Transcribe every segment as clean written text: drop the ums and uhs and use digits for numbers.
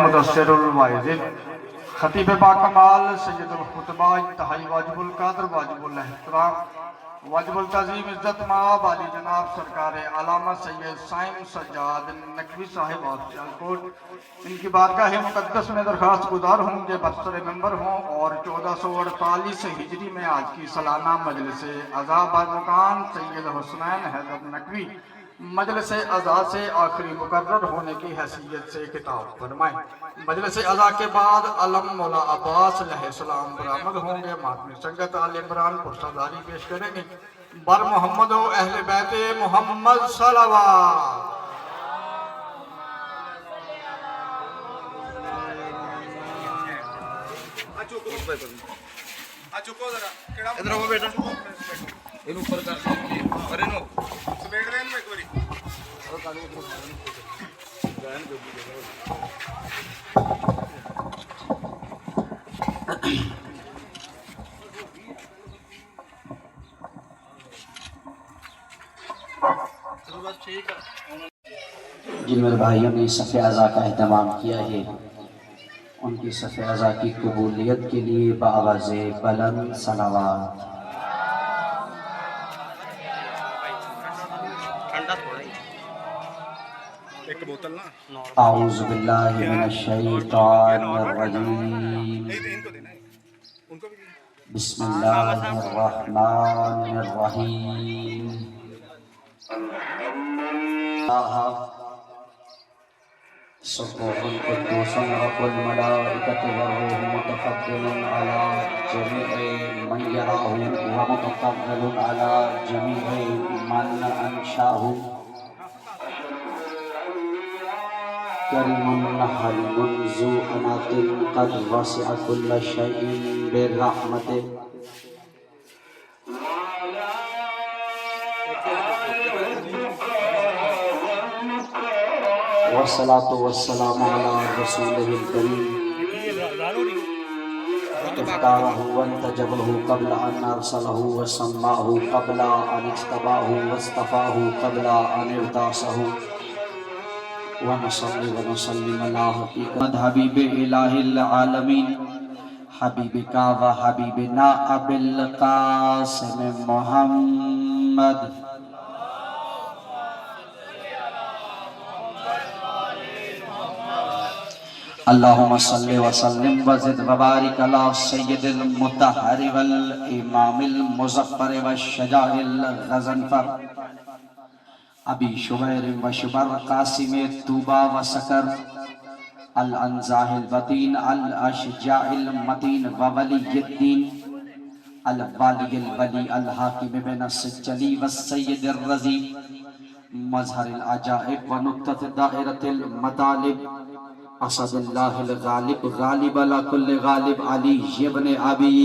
المدثر الواعظ خطیب باکمال سید الخطبہ انتہائی واجب القدر واجب الاحترام واجب التعظیم عزت مآب علی جناب سرکار علامہ سید سائم سجاد نقوی صاحب آف سیالکوٹ، ان کی بارگاہ مقدس میں درخواست گزار ہوں کہ برسر ممبر ہوں اور 1448 ہجری میں آج کی سالانہ مجلس عزا بارمکان سید حسنین حیدر نقوی مجلس عزا سے آخری مقرر ہونے کی حیثیت سے خطاب فرمائیں۔ مجلس عزا کے بعد علم مولا عباس علیہ السلام برآمد ہوں گے، ماتمی سنگت آل عمران پرساداری پیش کریں گے۔ بر محمد و اہل بیت محمد صلوات۔ ادھر ہو بیٹا، ان اوپر کر کرے نو بیٹھ رہے ہیں ایک باری جن میرے بھائیوں نے صف عزا کا اہتمام کیا ہے، ان کی صف عزا کی قبولیت کے لیے بآواز بلند صلوات۔ اعوذ باللہ من الشیطان الرجیم، بسم اللہ الرحمن الرحیم۔ سبوح القدوس رب الملائکۃ والروح متفضل علی جمیع من یراہ ومتفضل علی جمیع من انشاہ، کریم حلیم ذو عنات قد وسع كل شيء برحمته، والصلاة والسلام على رسوله الكريم، اختاره وانتجبه قبل ان ارسله وسماه قبل ان اجتباه واصطفاه قبل ان ارتاصه، ونصلي ونسلم على حقیقت حبیب الہ العالمین حبیبک و حبیبنا ابی القاسم محمد۔ اللہم صلی وسلم وزد وبارک علی سید المطہر والامام المظفر والشجاع الغضنفر ابی شبیر و شبر قاسم طوبہ و سکر الانزاہ البطین الاشجاع المتین و ولی الدین الوالی الولی الحاکم بین السجلی والسید الرضی مظہر العجائب و نقطة دائرة المطالب اسد اللہ الغالب غالب علی کل غالب علی ابن ابی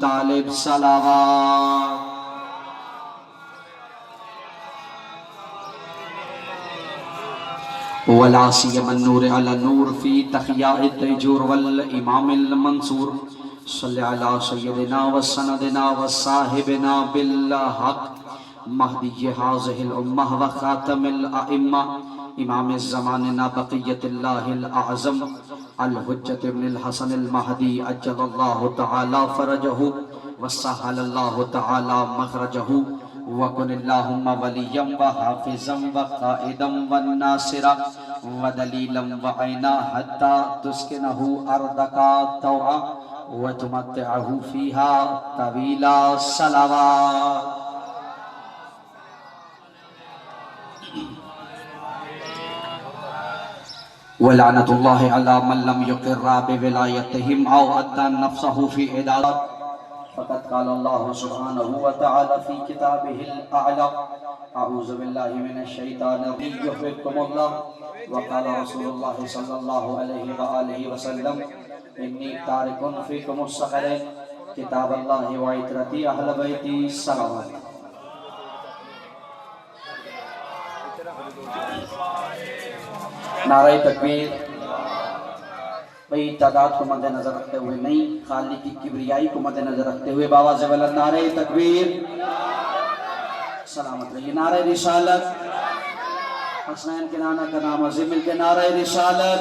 طالب صلوات۔ ولا سیم النور علی النور فی تخیاء التیجور والامام المنصور، صلی علی سیدنا و سندنا و صاحبنا بالحق مہدی حاضح الامہ و خاتم الائمہ امام الزماننا بقیت اللہ الاعظم الحجت ابن الحسن المہدی عجل اللہ تعالی فرجہ وسہل اللہ تعالی مخرجہ، وَكُنِ اللَّهُمَّ وَلِيًّا وَحَافِظًا وَقَائِدًا وَالنَّاصِرًا وَدَلِيلًا وَعَيْنًا حَتَّى تُسْكِنَهُ أَرْضَكَ طَوْعًا وَتُمَتِّعَهُ فِيهَا طَوِيلَ صَلَوَاتٍ۔ وَلَعْنَةُ اللَّهِ عَلَى مَنْ لَمْ يُقِرَّ بِوِلَایَتِهِمْ أَوْ أَدَّى نَفْسَهُ فِي عِدَالَةٍ، فقد قال اللہ سبحانہ وتعالی فی کتابہ الاعلی، اعوذ باللہ من الشیطان الرجیم، یحببکم اللہ، وقال رسول اللہ صلی اللہ علیہ وآلہ وسلم انی تارک فیکم الثقلین، کتاب اللہ وعطرتی اہل بیتی صلوات۔ نعرہ تکبیر۔ بھئی تعداد کو مد نظر رکھتے ہوئے نہیں، خالق کی کبریائی کو مد نظر رکھتے ہوئے بآواز بلند نعرہ تکبیر، سلامت رہیے۔ نعرہ رسالت، حسنین کے نانا کا نام عظیم مل کے نعرہ رسالت،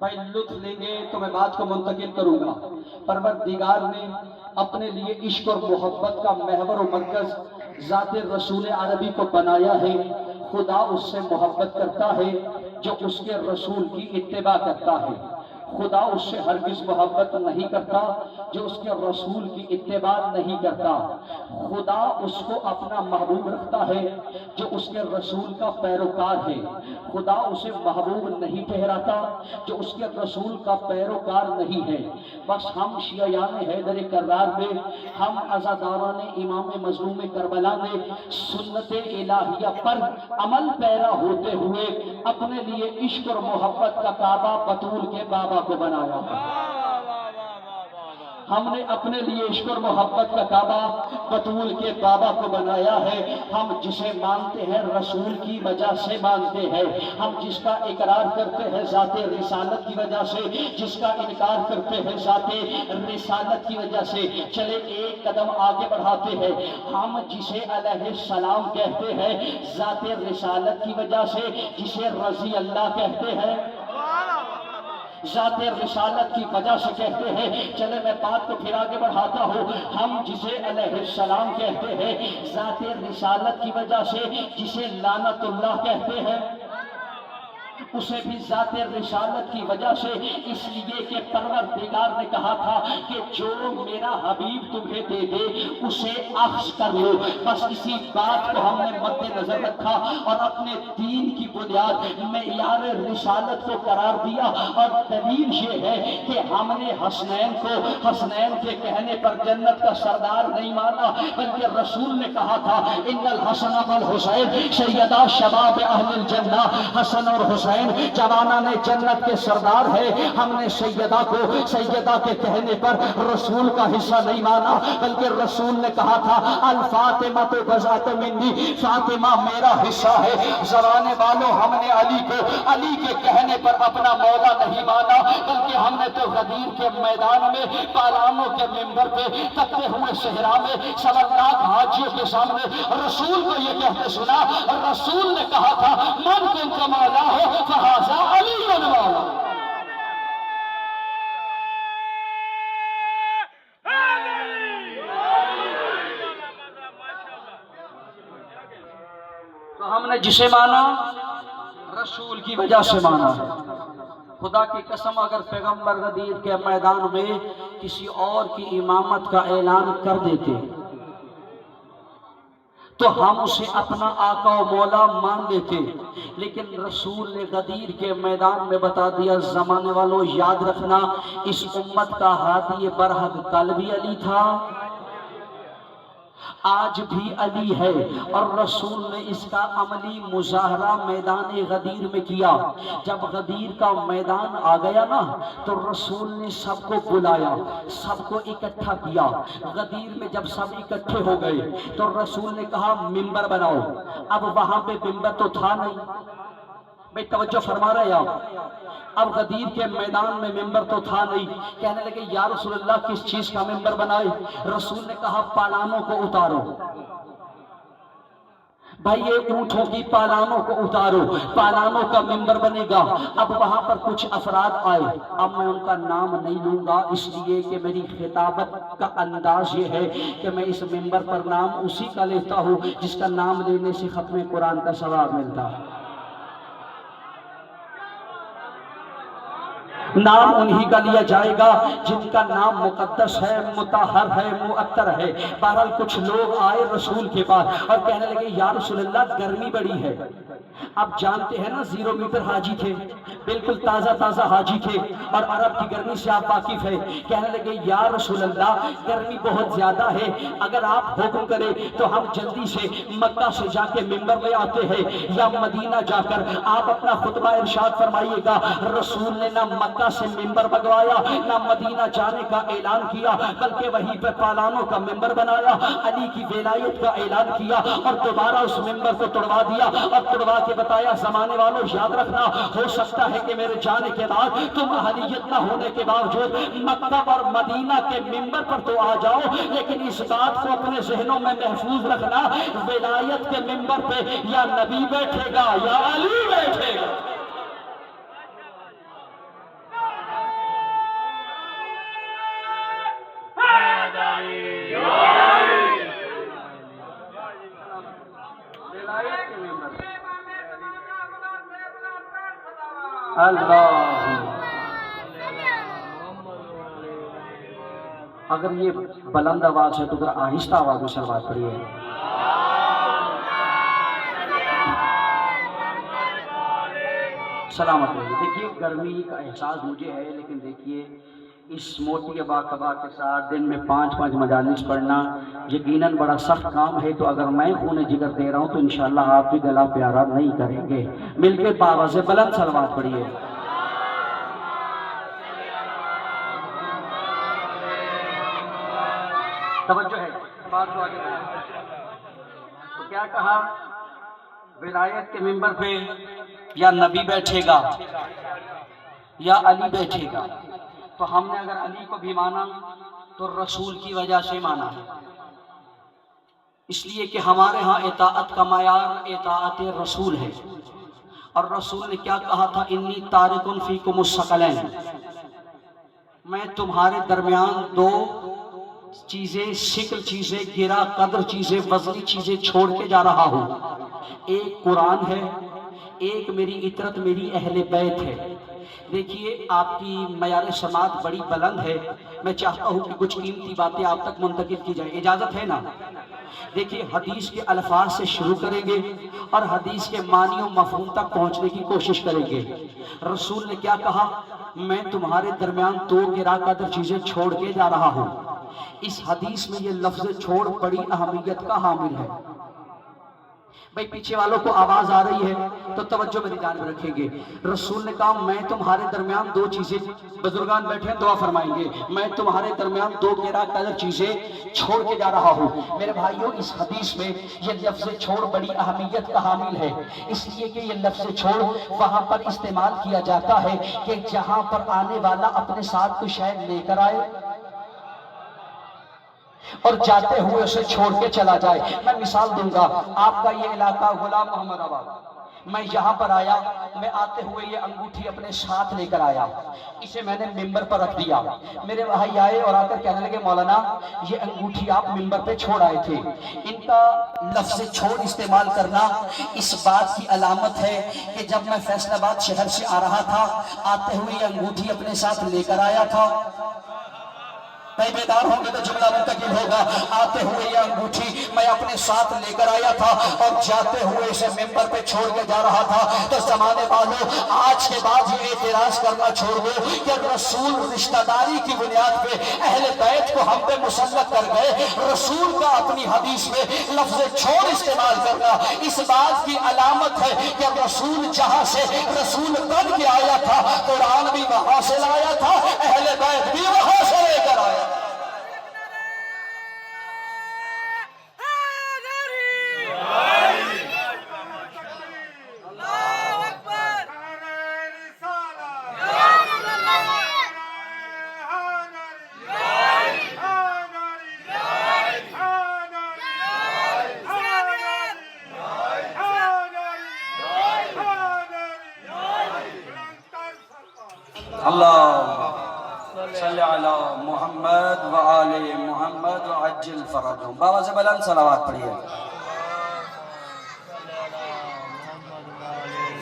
بھائی لطف لیں گے تو میں بات کو منتقل کروں گا۔ پروردگار نے اپنے لیے عشق اور محبت کا محور و مرکز ذات رسول عربی کو بنایا ہے۔ خدا اس سے محبت کرتا ہے جو اس کے رسول کی اتباع کرتا ہے، خدا اس سے ہرگز محبت نہیں کرتا جو اس کے رسول کی اتباع نہیں کرتا۔ خدا اس کو اپنا محبوب رکھتا ہے جو اس کے رسول کا پیروکار ہے، خدا اسے محبوب نہیں ٹھہراتا جو اس کے رسول کا پیروکار نہیں ہے۔ بس ہم شیعیان حیدر کرار میں، ہم عزاداران امام مظلوم کربلا میں سنت الہیہ پر عمل پیرا ہوتے ہوئے اپنے لیے عشق اور محبت کا کعبہ بطول کے بابا کو بنایا ہے۔ ہم نے اپنے لیے عشق اور محبت کا کعبہ بطول کے بابا کو بنایا ہے۔ ہم جسے مانتے ہیں رسول کی وجہ سے مانتے ہیں، ہم جس کا اقرار کرتے ہیں ذات رسالت کی وجہ سے، جس کا انکار کرتے ہیں ذات رسالت کی وجہ سے۔ چلے ایک قدم آگے بڑھاتے ہیں، ہم جسے علیہ السلام کہتے ہیں ذات رسالت کی وجہ سے، جسے رضی اللہ کہتے ہیں ذات رسالت کی وجہ سے کہتے ہیں۔ چلے میں بات کو پھر آگے بڑھاتا ہوں، ہم جسے علیہ السلام کہتے ہیں ذات رسالت کی وجہ سے، جسے لعنت اللہ کہتے ہیں اسے بھی ذات رسالت کی وجہ سے، اس لیے کہ پروردگار نے کہا تھا کہ جو میرا حبیب تمہیں دے دے اسے اخذ کر لو۔ بس اسی بات کو ہم نے مد نظر رکھا اور اپنے دین کی بنیاد معیار رسالت کو قرار دیا، اور دلیل یہ ہے کہ ہم نے حسنین کو حسنین کے کہنے پر جنت کا سردار نہیں مانا، بلکہ رسول نے کہا تھا ان الحسن والحسین سیدا شباب اہل الجنہ، حسن اور حسین جوانان جنت کے سردار ہے۔ ہم نے سیدہ کو سیدہ کے کہنے پر رسول کا حصہ نہیں مانا، بلکہ رسول نے کہا تھا الفاطمہ تو بذات منی، فاطمہ میرا حصہ ہے۔ زمانے والوں ہم نے علی کو علی کے کہنے پر اپنا مولا نہیں مانا، بلکہ ہم نے تو غدیر کے میدان میں پالانوں کے منبر پہ تپتے ہوئے صحرا میں 7 لاکھ حاجیوں کے سامنے رسول کو یہ کہتے سنا، رسول نے کہا تھا من کن کا مولا ہو فہذا علی مولا۔ تو ہم نے جسے مانا رسول کی وجہ سے مانا ہے۔ خدا کی قسم اگر پیغمبر غدیر کے میدان میں کسی اور کی امامت کا اعلان کر دیتے تو ہم اسے اپنا آقا و مولا مان لیتے، لیکن رسول نے غدیر کے میدان میں بتا دیا زمانے والوں یاد رکھنا اس امت کا ہادی برحق کل بھی علی تھا، آج بھی علی ہے، اور رسول نے اس کا عملی مظاہرہ میدان غدیر میں کیا۔ جب غدیر کا میدان آ گیا نا تو رسول نے سب کو بلایا، سب کو اکٹھا کیا۔ غدیر میں جب سب اکٹھے ہو گئے تو رسول نے کہا منبر بناؤ۔ اب وہاں پہ منبر تو تھا نہیں، بھئی توجہ فرما رہے آپ، اب غدیر کے میدان میں منبر تو تھا نہیں۔ کہنے لگے یا رسول اللہ کس چیز کا منبر بنائے؟ رسول نے کہا پالانوں کو اتارو، بھائی یہ اونٹوں کی پالانوں کو اتارو، پالانوں کا منبر بنے گا۔ اب وہاں پر کچھ افراد آئے، اب میں ان کا نام نہیں لوں گا اس لیے کہ میری خطابت کا انداز یہ ہے کہ میں اس منبر پر نام اسی کا لیتا ہوں جس کا نام لینے سے ختم قرآن کا ثواب ملتا ہے۔ نام انہی کا لیا جائے گا جن کا نام مقدس ہے، مطہر ہے، معطر ہے۔ بہرحال کچھ لوگ آئے رسول کے پاس اور کہنے لگے یا رسول اللہ گرمی بڑی ہے۔ آپ جانتے ہیں نا 0 میٹر حاجی تھے، بالکل تازہ تازہ حاجی تھے، اور عرب کی گرمی سے آپ واقف ہیں۔ کہنے لگے یا رسول اللہ گرمی بہت زیادہ ہے، اگر آپ حکم کریں تو ہم جلدی سے مکہ سے جا کے منبر میں آتے ہیں، یا مدینہ جا کر آپ اپنا خطبہ ارشاد فرمائیے گا۔ رسول نے نہ مکہ سے منبر بگوایا، نہ مدینہ جانے کا اعلان کیا، بلکہ وہیں پہ پالانوں کا منبر بنایا، علی کی ولایت کا اعلان کیا، اور دوبارہ اس منبر کو توڑوا دیا، اور توڑوا کے بتایا زمانے والوں یاد رکھنا ہو سکتا ہے کہ میرے جانے کے بعد تم اہلیت نہ ہونے کے باوجود مکہ اور مدینہ کے منبر پر تو آ جاؤ، لیکن اس بات کو اپنے ذہنوں میں محفوظ رکھنا ولایت کے منبر پہ یا نبی بیٹھے گا یا علی بیٹھے گا۔ اللہ اگر یہ بلند آواز ہے تو ذرا آہستہ آواز میں سلوات پڑھیے. سلامت رہیے. دیکھیے گرمی کا احساس مجھے ہے، لیکن دیکھیے اس موٹی ابا کے ساتھ دن میں 5 مجالس پڑھنا یقیناً بڑا سخت کام ہے. تو اگر میں خون جگر دے رہا ہوں تو انشاءاللہ آپ بھی گلا پیارا نہیں کریں گے. مل کے بآواز بلند سلوات پڑھیے. توجہ ہے بات کو آگے تو کیا کہا؟ ولایت کے منبر پہ یا نبی بیٹھے گا یا علی بیٹھے گا. تو ہم نے اگر علی کو بھی مانا تو رسول کی وجہ سے مانا ہے، اس لیے کہ ہمارے ہاں اطاعت کا معیار اطاعت رسول ہے. اور رسول نے کیا کہا تھا؟ انی تارک فیکم الثقلین، میں تمہارے درمیان 2 چیزیں، شکل چیزیں، گرا قدر چیزیں، وزنی چیزیں چھوڑ کے جا رہا ہوں. ایک قرآن ہے، ایک میری عطرت، میری اہل بیت ہے. دیکھیے آپ کی معیار سماعت بڑی بلند ہے، میں چاہتا ہوں کہ کچھ قیمتی باتیں آپ تک منتقل کی جائیں. اجازت ہے نا؟ دیکھیے حدیث کے الفاظ سے شروع کریں گے اور حدیث کے معنی و مفہوم تک پہنچنے کی کوشش کریں گے. رسول نے کیا کہا؟ میں تمہارے درمیان 2 گرا قدر چیزیں چھوڑ کے جا رہا ہوں. اس حدیث میں یہ لفظ چھوڑ بڑی اہمیت کا حامل ہے. بھئی پیچھے والوں کو آواز آ رہی ہے تو توجہ میری جانب رکھیں گے. رسول نے کہا میں تمہارے درمیان 2 چیزیں، بزرگان بیٹھے ہیں دعا فرمائیں گے، میں تمہارے درمیان 2 گرا قدر چیزیں چھوڑ کے جا رہا ہوں. میرے بھائیوں اس حدیث میں یہ لفظ چھوڑ بڑی اہمیت کا حامل ہے، اس لیے کہ یہ لفظ چھوڑ وہاں پر استعمال کیا جاتا ہے کہ جہاں پر آنے والا اپنے ساتھ کوئی شے لے کر آئے اور جاتے ہوئے اسے چھوڑ کے چلا جائے. میں مثال دوں گا. آپ کا یہ علاقہ غلام محمد آباد، میں یہاں پر آیا، میں آتے ہوئے یہ انگوٹھی اپنے ساتھ لے کر آیا، اسے میں نے ممبر پر رکھ دیا. میرے بھائی آئے اور آ کر کہنے لگے مولانا یہ انگوٹھی آپ ممبر پہ چھوڑ آئے تھے. ان کا لفظ چھوڑ استعمال کرنا اس بات کی علامت ہے کہ جب میں فیصل آباد شہر سے آ رہا تھا، آتے ہوئے یہ انگوٹھی اپنے ساتھ لے کر آیا تھا. بیدار ہوں گے تو جملہ منتقل ہوگا. آتے ہوئے یہ انگوٹھی میں اپنے ساتھ لے کر آیا تھا اور جاتے ہوئے اسے ممبر پہ چھوڑ کے جا رہا تھا. تو زمانے والوں آج کے بعد یہ اعتراض کرنا چھوڑ دو کہ رسول رشتہ داری کی بنیاد پہ اہل بیت کو ہم پہ مسلط کر گئے. رسول کا اپنی حدیث میں لفظ چھوڑ استعمال کرنا اس بات کی علامت ہے کہ رسول جہاں سے رسول بن کے آیا تھا، قرآن بھی وہاں سے لایا تھا، اہل بیت بھی وہاں سے لے کر آیا. اللہ صلی علی محمد وآل محمد وعجل فرجهم. بابا سے بلند صلوات پڑھیے.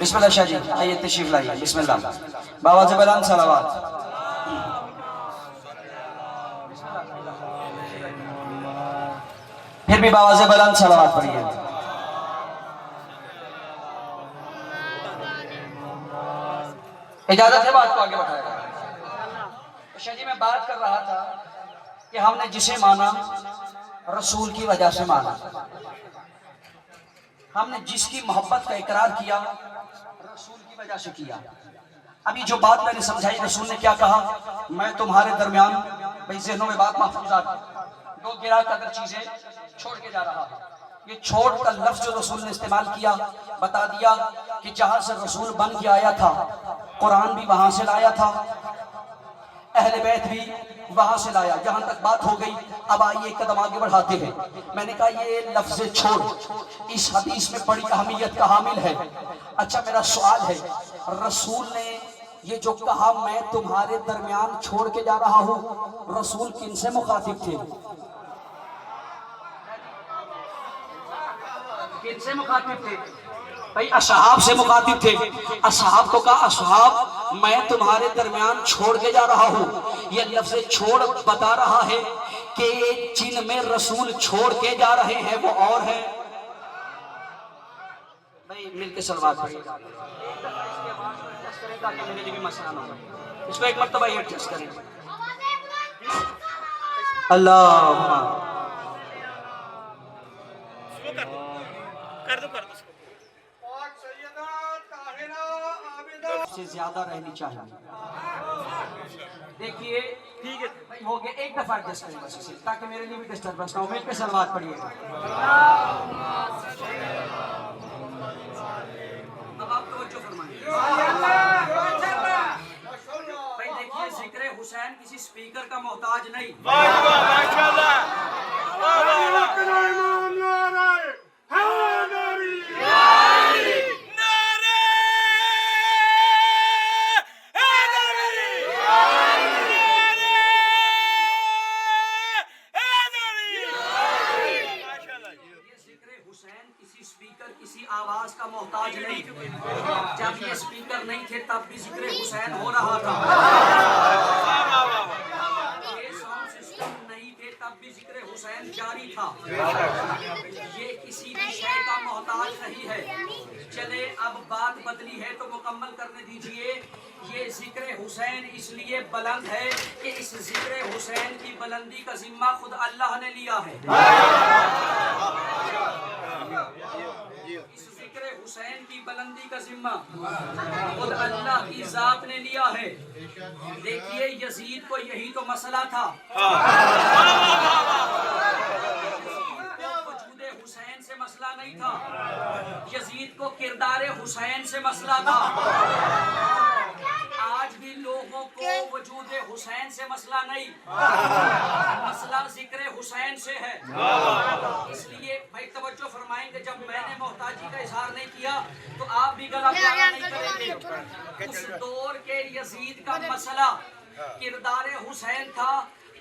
بسم اللہ شاہ جی آئیے تشریف لائیے. بسم اللہ. بابا سے بلند صلوات. پھر بھی بابا سے بلند صلوات پڑھیے. اجازت ہے بات کو آگے بڑھائے گا. شاہ جی میں بات کر رہا تھا کہ ہم نے جسے مانا رسول کی وجہ سے مانا، ہم نے جس کی محبت کا اقرار کیا رسول کی وجہ سے کیا. ابھی جو بات میں نے سمجھائی رسول نے کیا کہا؟ میں تمہارے درمیان، بھئی ذہنوں میں بات محفوظ آ گئی، 2 گرا قدر چیزیں چھوڑ کے جا رہا. یہ چھوڑ کا لفظ جو رسول نے استعمال کیا بتا دیا کہ جہاں سے رسول بن کے آیا تھا، قرآن بھی وہاں سے لایا تھا، اہل بیت بھی وہاں سے لایا. جہاں تک بات ہو گئی اب آئیے ایک قدم آگے بڑھاتے ہیں. میں نے کہا یہ لفظ چھوڑ اس حدیث میں بڑی اہمیت کا حامل ہے. اچھا میرا سوال ہے، رسول نے یہ جو کہا میں تمہارے درمیان چھوڑ کے جا رہا ہوں، رسول کن سے مخاطب تھے؟ کن سے مخاطب تھے؟ بھائی اصحاب سے مخاطب تھے. اصحاب کو کہا اصحاب میں تمہارے درمیان چھوڑ کے جا رہا ہوں. یہ لفظ چھوڑ بتا رہا ہے کہ جن میں رسول چھوڑ کے جا رہے ہیں وہ اور ہیں. بھائی مل کے سلوات پڑھیے گا. میرے لیے بھی مسئلہ نہ ہو. اس کو ایک مرتبہ یہ ایڈجسٹ کریں. اللہ سے زیادہ رہنی چاہیے. دیکھیے ٹھیک ہے بھائی ہو گیا. ایک دفعہ ایڈجسٹ کریں بس اسے تاکہ میرے لیے بھی ڈسٹربنس نہ ہو. مل کے سلوات پڑھیے گا. اب آپ توجہ فرمائیں. بھائی دیکھیے ذکر حسین کسی سپیکر کا محتاج نہیں. آواز کا محتاج نہیں. جب یہ سپیکر نہیں تھے تب بھی ذکر حسین ہو رہا تھا. یہ ساؤنڈ سسٹم نہیں تھے تب بھی ذکر حسین جاری تھا. یہ کسی بھی شے کا محتاج نہیں ہے. چلے اب بات بدلی ہے تو مکمل کرنے دیجئے. یہ ذکر حسین اس لیے بلند ہے کہ اس ذکر حسین کی بلندی کا ذمہ خود اللہ نے لیا ہے. اس ذکر حسین کی بلندی کا ذمہ خود اللہ کی ذات نے لیا ہے. دیکھیے یزید کو یہی تو مسئلہ تھا. وجود حسین سے مسئلہ نہیں تھا. یزید کو کردار حسین سے مسئلہ تھا. آج بھی لوگوں کو وجود حسین سے مسئلہ نہیں. مسئلہ ذکر حسین سے ہے. اس لیے بھائی توجہ فرمائیں کہ جب میں نے محتاجی کا اظہار نہیں کیا تو آپ بھی گلا پیارا نہیں کریں گے. اس دور کے یزید کا مسئلہ کردار حسین تھا.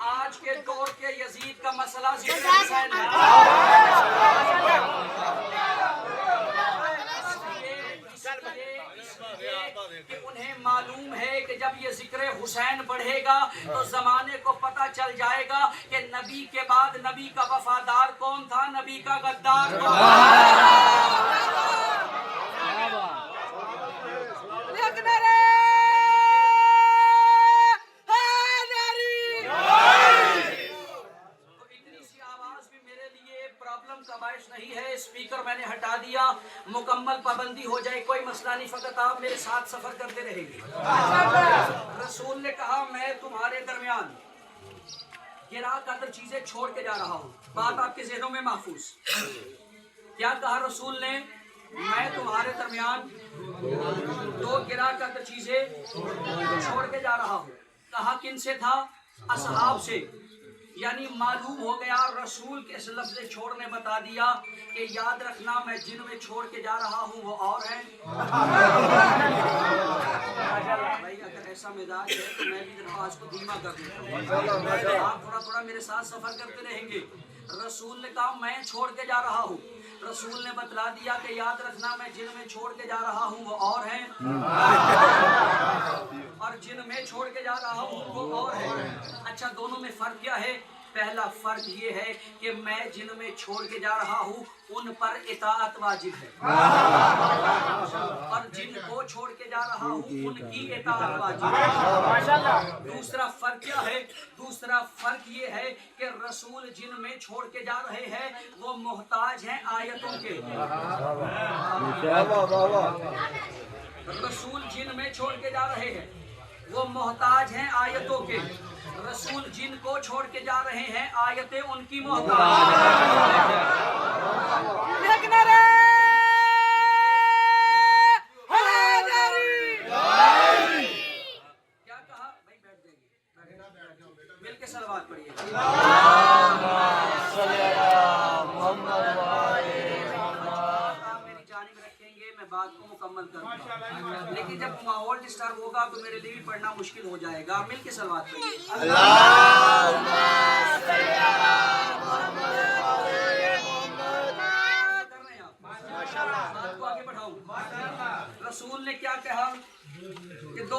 آج کے دور کے یزید کا مسئلہ ذکر حسین ہے. کہ انہیں معلوم ہے کہ جب یہ ذکر حسین بڑھے گا تو زمانے کو پتہ چل جائے گا کہ نبی کے بعد نبی کا وفادار کون تھا, نبی کا غدار کون تھا. نہیں ہے. اسپیکر میں نے ہٹا دیا. مکمل پابندی ہو جائے کوئی مسئلہ نہیں. فقط آپ میرے ساتھ سفر کرتے رہیں گے. رسول نے کہا میں تمہارے درمیان گرا قدر چیزیں چھوڑ کے جا رہا ہوں. بات آپ کے ذہنوں میں محفوظ. کیا کہا رسول نے؟ میں تمہارے درمیان دو گرا قدر چیزیں چھوڑ کے جا رہا ہوں. کہا کن سے تھا؟ اصحاب سے. یعنی معلوم ہو گیا رسول کے اس لفظ چھوڑنے بتا دیا کہ یاد رکھنا میں جن میں چھوڑ کے جا رہا ہوں وہ اور ہیں. بھائی اگر ایسا مزاج ہے تو میں بھی آواز کو دھیما کر دیتا ہوں. آپ تھوڑا تھوڑا میرے ساتھ سفر کرتے رہیں گے. رسول نے کہا میں چھوڑ کے جا رہا ہوں. رسول نے بتلا دیا کہ یاد رکھنا میں جن میں چھوڑ کے جا رہا ہوں وہ اور ہیں, اور جن میں چھوڑ کے جا رہا ہوں وہ اور ہیں. اچھا دونوں میں فرق کیا ہے؟ پہلا فرق یہ ہے کہ میں جن میں چھوڑ کے جا رہا ہوں ان پر اطاعت واجب ہے, اور جن کو چھوڑ کے جا رہا ہوں ان کی اطاعت واجب ہے. دوسرا فرق کیا ہے؟ دوسرا فرق یہ ہے کہ رسول جن میں چھوڑ کے جا رہے ہیں وہ محتاج ہیں آیتوں کے. رسول جن میں چھوڑ کے جا رہے ہیں وہ محتاج ہیں آیتوں کے. رسول جن کو چھوڑ کے جا رہے ہیں آیتیں ان کی محتاج ہیں. کیا کہا بھائی؟ بیٹھ جائیے مل کے صلوات پڑھیے. بات کو مکمل کروں لیکن جب ماحول ڈسٹرب ہوگا تو میرے لیے بھی پڑھنا مشکل ہو جائے گا. مل کے صلوات پڑھیے. اللہم صلی علی محمد. کر رہے ہیں آپ؟ بات کو آگے بڑھاؤں.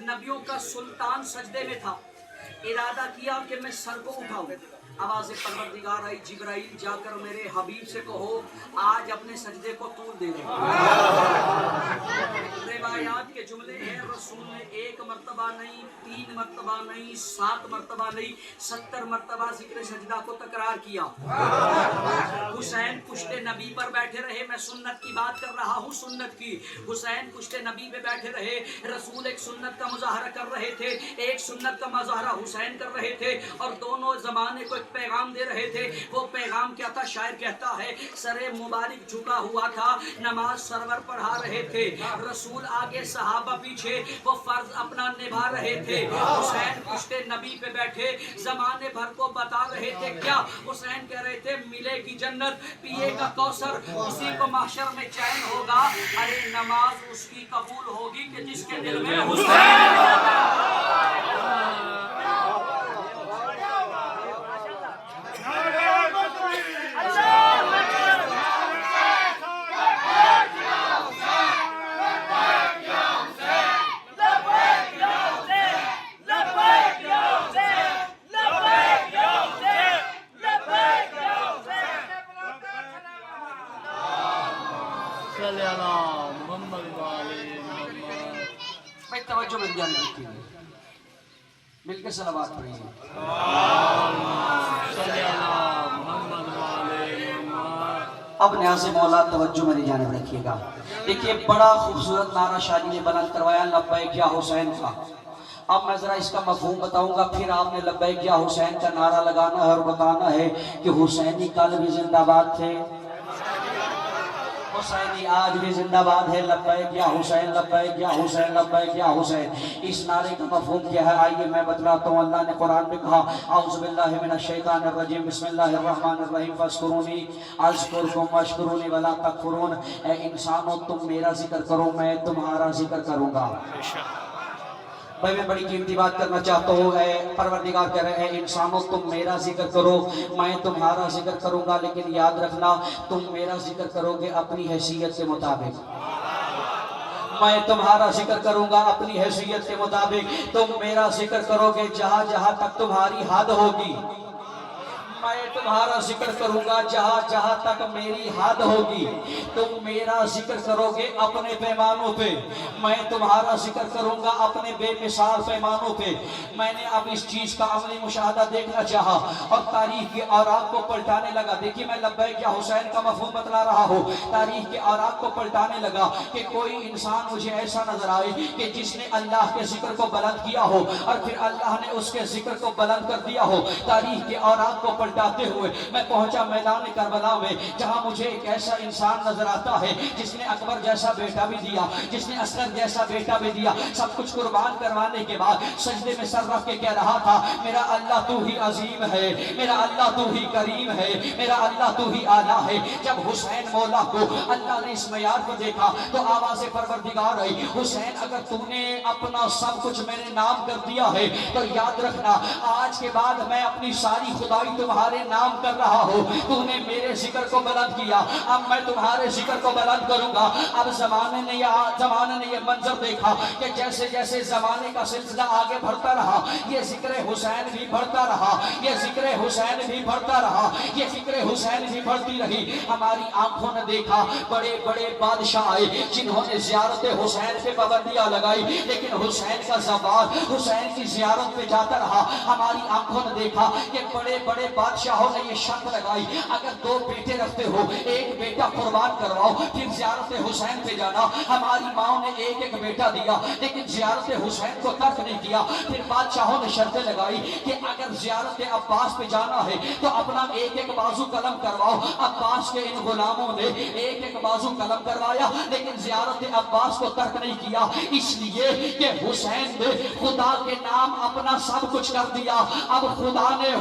نبیوں کا سلطان سجدے میں تھا، ارادہ کیا کہ میں سر کو اٹھاؤں، آواز پروردگار آئی، جبرائیل جا کر میرے حبیب سے کہو آج اپنے سجدے کو طول دے دو۔ روایات کے جملے ہیں، رسول نے 1 مرتبہ نہیں، 3 مرتبہ نہیں، 7 مرتبہ نہیں، 70 مرتبہ ذکر سجدہ کو تکرار کیا۔ حسین پشت نبی پر بیٹھے رہے، میں سنت کی بات کر رہا ہوں، سنت کی۔ حسین پشت نبی پہ بیٹھے رہے، رسول ایک سنت کا مظاہرہ کر رہے تھے، ایک سنت کا مظاہرہ حسین کر رہے تھے، اور دونوں زمانے کو ایک پیغام دے رہے تھے۔ وہ پیغام کیا تھا؟ شاعر کہتا ہے سر مبارک جھکا ہوا تھا، نماز سرور پڑھا رہے تھے، رسول آگے صحابہ پیچھے، وہ فرض اپنا نبھا رہے تھے۔ حسین پشت نبی پہ بیٹھے زمانے بھر کو بتا رہے تھے، کیا حسین کہہ رہے تھے ملے گی جنت، پیے گا کوثر، اسی کو محشر میں چین ہوگا۔ ارے نماز اس کی قبول ہوگی کہ جس کے دل میں حسین بھائی توجہ مل جانے رکھیے، مل کے صلوات پڑھیے۔ اب نیاز مولا توجہ میری جانب رکھیے گا۔ دیکھیے بڑا خوبصورت نعرہ شاہ جی نے بلند کروایا لبیک یا حسین کا۔ اب میں ذرا اس کا مفہوم بتاؤں گا، پھر آپ نے لبیک یا حسین کا نعرہ لگانا ہے اور بتانا ہے کہ حسینی کل بھی زندہ باد تھے، حسینی آج بھی زندہ باد ہے، لبیک یا حسین، لبیک یا حسین، لبیک یا حسین۔ اس نعرے کا مفہوم کیا ہے آئیے میں بتلاتا ہوں۔ اللہ نے قرآن میں کہا اعوذ باللہ من الشیطان الرجیم بسم اللہ الرحمن الرحیم فاذکرونی اذکرکم واشکرونی ولا تکفرون۔ اے انسانوں تم میرا ذکر کرو میں تمہارا ذکر کروں گا۔ بھائی میں بڑی قیمتی بات کرنا چاہتا ہوں، اے پروردگار کہہ رہے ہیں انسانوں تم میرا ذکر کرو میں تمہارا ذکر کروں گا، لیکن یاد رکھنا تم میرا ذکر کرو گے اپنی حیثیت کے مطابق، میں تمہارا ذکر کروں گا اپنی حیثیت کے مطابق۔ تم میرا ذکر کرو گے جہاں جہاں تک تمہاری حد ہوگی، میں تمہارا ذکر کروں گا جہاں جہاں تک میری حد ہوگی۔ تم میرا ذکر کرو گے اپنے پیمانوں پہ، میں تمہارا ذکر کروں گا اپنے بے مثال پیمانوں پہ۔ میں نے اب اس چیز کا عملی مشاہدہ دیکھنا چاہا اور تاریخ کے اوراق کو پلٹانے لگا۔ دیکھیے میں لبیک یا حسین کا مفہوم بتلا رہا ہوں، تاریخ کے اوراق کو پلٹانے لگا کہ کوئی انسان مجھے ایسا نظر آئے کہ جس نے اللہ کے ذکر کو بلند کیا ہو اور پھر اللہ نے اس کے ذکر کو بلند کر دیا ہو۔ تاریخ کے اوراق کو پلٹاتے ہوئے میں پہنچا میدان کربلا میں، جہاں مجھے ایک ایسا انسان نظر آتا ہے جس نے اکبر جیسا بیٹا بھی دیا، جس نے اصغر جیسا بیٹا بھی دیا، سب کچھ قربان کروانے کے بعد سجدے میں سر رکھ کے کہہ رہا تھا میرا اللہ تو ہی عظیم ہے، میرا اللہ تو ہی کریم ہے، میرا اللہ تو ہی اعلیٰ ہے۔ جب حسین مولا کو اللہ نے اس معیار کو دیکھا تو آواز پروردگار آئی، حسین اگر تو نے اپنا سب کچھ میرے نام کر دیا ہے تو یاد رکھنا آج کے بعد میں اپنی ساری خدائی تمہارے نام کر رہا ہو۔ تو نے میرے ذکر کو بلند کیا، اب میں تمہارے ذکر کو بلند کروں گا۔ اب زمانے نے یہ منظر دیکھا کہ جیسے جیسے زمانے کا سلسلہ آگے بڑھتا رہا یہ ذکر حسین بھی بڑھتا رہا، یہ ذکر حسین بھی بڑھتا رہا، یہ ذکر حسین بھی بڑھتی رہی۔ ہماری آنکھوں نے دیکھا بڑے بڑے بادشاہ آئے جنہوں نے زیارت حسین پہ پابندیاں لگائی، لیکن حسین کا زبان حسین کی زیارت پہ جاتا رہا۔ ہماری آنکھوں نے دیکھا کہ بڑے بڑے بادشاہوں نے یہ شرط لگائی اگر 2 بیٹے رکھتے ہو ایک بیٹا قربان کرواؤ پھر زیارت حسین پہ جانا۔ ہماری ماں نے ایک ایک بیٹا دیا لیکن زیارت حسین کو ترک نہیں کیا۔ پھر بادشاہوں نے شرطیں لگائی کہ اگر زیارت عباس پہ جانا ہے تو اپنا ایک ایک بازو قلم کرواؤ۔ عباس کے ان غلاموں نے ایک ایک بازو قلم کروایا لیکن زیارت عباس کو ترک نہیں کیا، اس لیے کہ حسین نے خدا کے نام اپنا سب کچھ کر دیا۔ اب خدا نے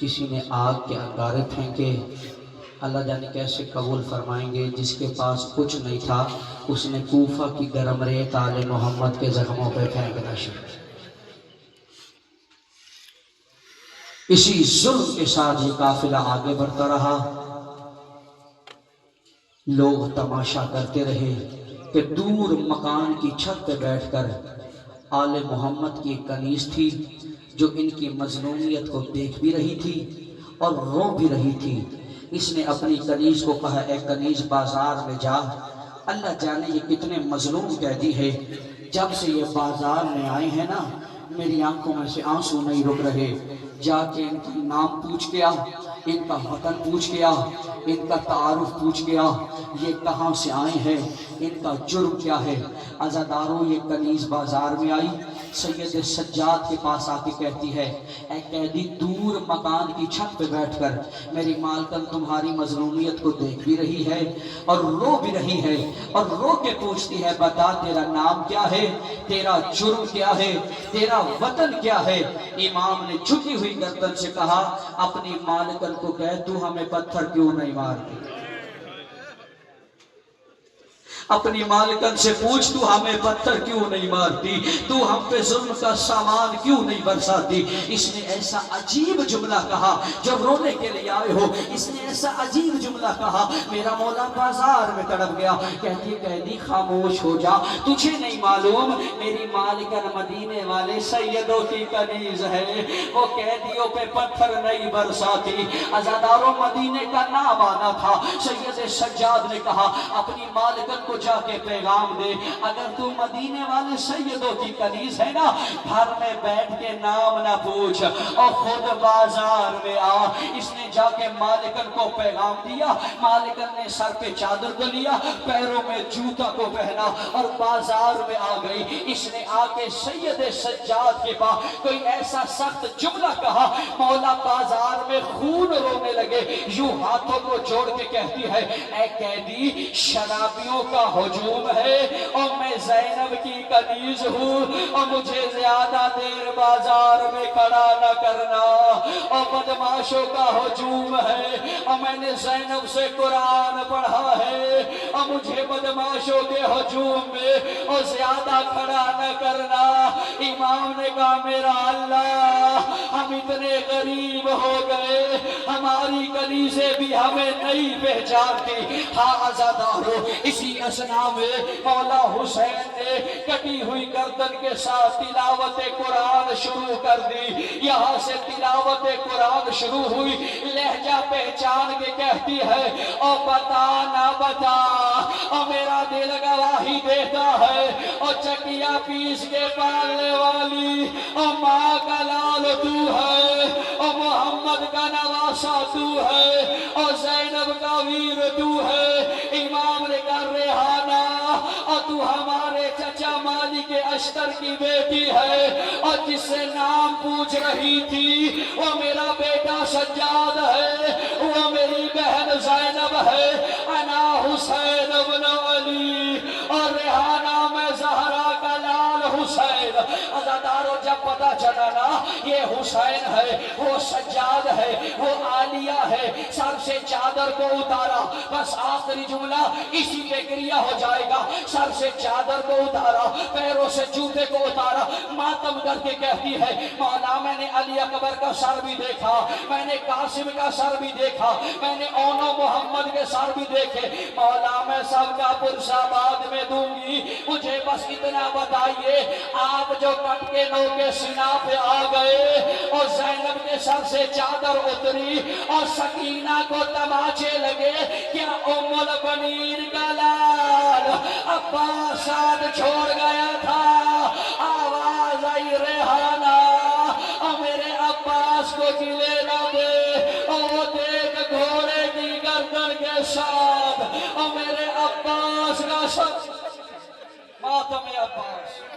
کسی نے آگ کے انگارے پھینکے، اللہ جانے کیسے قبول فرمائیں گے۔ جس کے پاس کچھ نہیں تھا اس نے کوفہ کی گرم ریت آل محمد کے زخموں پہ پھینکنا شروع۔ اسی ظلم کے ساتھ یہ قافلہ آگے بڑھتا رہا۔ لوگ تماشا کرتے رہے کہ دور مکان کی چھت پہ بیٹھ کر آل محمد کی ایک کنیز تھی جو ان کی مظلومیت کو دیکھ بھی رہی تھی اور رو بھی رہی تھی۔ اس نے اپنی کنیز کو کہا، اے کنیز بازار میں جا، اللہ جانے یہ کتنے مظلوم قیدی ہے، جب سے یہ بازار میں آئے ہیں نا میری آنکھوں میں سے آنسو نہیں رک رہے، جا کے ان کا نام پوچھ کے آ، ان کا وطن پوچھ کے آ، ان کا تعارف پوچھ کے آ، یہ کہاں سے آئے ہیں، ان کا جرم کیا ہے۔ عزاداروں یہ کنیز بازار میں آئی، سید سجاد کے پاس آ کے کہتی ہے، اے قیدی دور مکان کی چھت پہ بیٹھ کر میری مالکن تمہاری مظلومیت کو دیکھ بھی رہی ہے اور رو بھی رہی ہے، اور رو کے پوچھتی ہے بتا تیرا نام کیا ہے، تیرا جرم کیا ہے، تیرا وطن کیا ہے۔ امام نے جھکی ہوئی گردن سے کہا، اپنی مالکن کو کہہ تو ہمیں پتھر کیوں نہیں مارتی، اپنی مالکن سے پوچھ تو ہمیں پتھر کیوں نہیں مارتی، تو ہم پہ ظلم کا سامان کیوں نہیں برساتی۔ اس نے ایسا عجیب جملہ کہا جو رونے کے لیے آئے ہو، اس نے ایسا عجیب جملہ کہا میرا مولا بازار میں تڑپ گیا۔ کہتی قیدی خاموش ہو جا، تجھے نہیں معلوم میری مالکن مدینے والے سیدوں کی کنیز ہے، وہ قیدیوں پہ پتھر نہیں برساتی۔ عزاداروں مدینے کا نام آنا تھا۔ سید سجاد نے کہا اپنی مالکن کو جا کے پیغام دے، اگر تو مدینے والے سیدوں کی کنیز ہے نا گھر میں بیٹھ کے نام نہ پوچھ اور خود بازار میں آ۔ اس نے جا کے مالکن کو پیغام دیا، مالکن نے سر پہ چادر کو لیا، پیروں میں جوتا کو پہنا اور بازار میں آ گئی۔ اس نے آ کے سید سجاد کے پاس کوئی ایسا سخت جملہ کہا مولا بازار میں خون رونے لگے، یوں ہاتھوں کو جوڑ کے کہتی ہے، اے قیدی شرابیوں کا ہجوم ہے اور میں زینب کی کنیز ہوں اور مجھے زیادہ دیر بازار میں کھڑا نہ کرنا، اور بدماشوں کا ہجوم ہے اور میں نے زینب سے قرآن پڑھا ہے اور مجھے بدماشوں کے ہجوم میں اور زیادہ کھڑا نہ کرنا۔ امام نے کہا میرا اللہ ہم اتنے غریب ہو گئے، ہماری کنیزیں بھی ہمیں نہیں پہچانتی۔ ہاں عزادارو اسی اسنا میں مولا حسین نے کٹی ہوئی گردن کے ساتھ تلاوت قرآن شروع کر دی۔ یہاں سے تلاوت قرآن شروع ہوئی، لہجہ پہچان کے کہتی ہے اور بتا نہ بتا، اور میرا دل گواہی دیتا ہے، اور چکیا پیس کے پالنے والی اور ماں کا لال تو ہے، اور محمد کا نواسا تو ہے، اور زینب کا ویر تو ہے۔ امام نے کہا ریحانہ اور تو ہمارے چچا مالک اشتر کی بیٹی ہے، اور جس سے نام پوچھ رہی تھی وہ میرا بیٹا سجاد ہے، وہ میری بہن زینب ہے، انا حسین ابن علی، اور ریحانہ میں زہرا کا لال حسین۔ عزادارو جب پتا چلا نا یہ حسین ہے، وہ سجاد ہے، وہ عالیہ ہے، سر سے چادر کو اتارا، بس آخری جملہ اسی پہ کریا ہو جائے گا، سر سے چادر کو اتارا، پیروں سے جوتے کو اتارا، ماتم کر کے کہتی ہے مولا میں نے علی اکبر کا سر بھی دیکھا، میں نے قاسم کا سر بھی دیکھا، میں نے اونو محمد کے سر بھی دیکھے، مولا میں سب کا پرسہ بعد میں دوں گی، مجھے بس اتنا بتائیے آپ جو کٹ کے نو کے سنا پہ آ گئے اور زینب کے سر سے چادر اتری اور سکینہ کو تماچے لگے، کیا ام البنین کا لال عباس ساتھ چھوڑ گیا تھا؟ آواز آئی ریحانہ اور میرے عباس کو گلے نہ دے، اور وہ دیکھ گھوڑے کی گردن کے ساتھ اور میرے عباس کا سب ماتم عباس۔